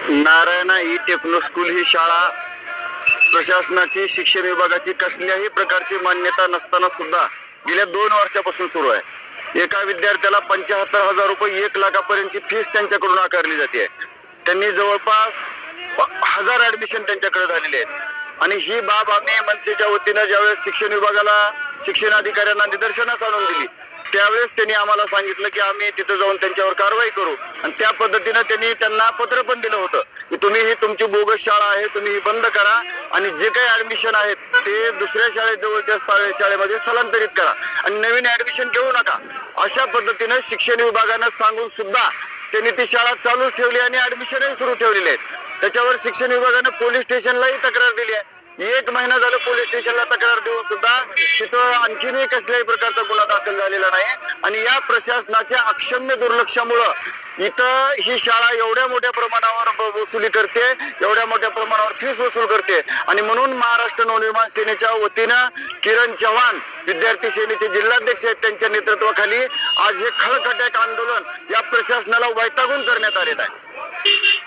Narayana E techno school ही शाळा प्रशासनाची शिक्षण विभागाची कसल्याही प्रकारची मान्यता नसताना सुद्धा गेल्या 2 वर्षापासून सुरू आहे। एका विद्यार्थ्याला 75,000 रुपये 1 लाखापर्यंतची फीस त्यांच्याकडून आकारली जाते। त्यांनी जवळपास 1000 ऍडमिशन त्यांच्याकडे झालेले आहेत आणि ही बाब आम्ही मनसेच्या वतीने ज्यावेळेस शिक्षण विभागाला शिक्षण अधिकाऱ्यांना निदर्शनास आणून दिली त्यावेळेस त्यांनी आम्हाला सांगितलं की आम्ही तिथे जाऊन त्यांच्यावर कारवाई करू आणि त्या पद्धतीने त्यांनी त्यांना पत्र पण दिलं होतं की तुम्ही ही तुमची बोगस शाळा आहे तुम्ही ही बंद करा आणि जे काही ऍडमिशन आहेत ते दुसऱ्या शाळेजवळच्या शाळेमध्ये स्थलांतरित करा आणि नवीन ऍडमिशन घेऊ नका। अशा पद्धतीने शिक्षण विभागाने सांगून सुद्धा त्यांनी ती शाळा चालूच ठेवली आणि ऍडमिशनही सुरू ठेवलेले आहेत। त्याच्यावर शिक्षण विभागाने पोलीस स्टेशनलाही तक्रार दिली आहे। 1 महिना झालं पोलीस स्टेशनला तक्रार देऊन सुद्धा तिथं आणखीनही कसल्याही प्रकारचा गुन्हा दाखल झालेला नाही आणि या प्रशासनाच्या अक्षम्य दुर्लक्षामुळे इथं ही शाळा एवढ्या मोठ्या प्रमाणावर वसुली करते, एवढ्या मोठ्या प्रमाणावर फीस वसूल करते आणि म्हणून महाराष्ट्र नवनिर्माण सेनेच्या वतीनं किरण चव्हाण विद्यार्थी सेनेचे जिल्हाध्यक्ष आहेत त्यांच्या नेतृत्वाखाली आज हे खळखट्याक आंदोलन या प्रशासनाला वैतागून करण्यात आलेलं आहे।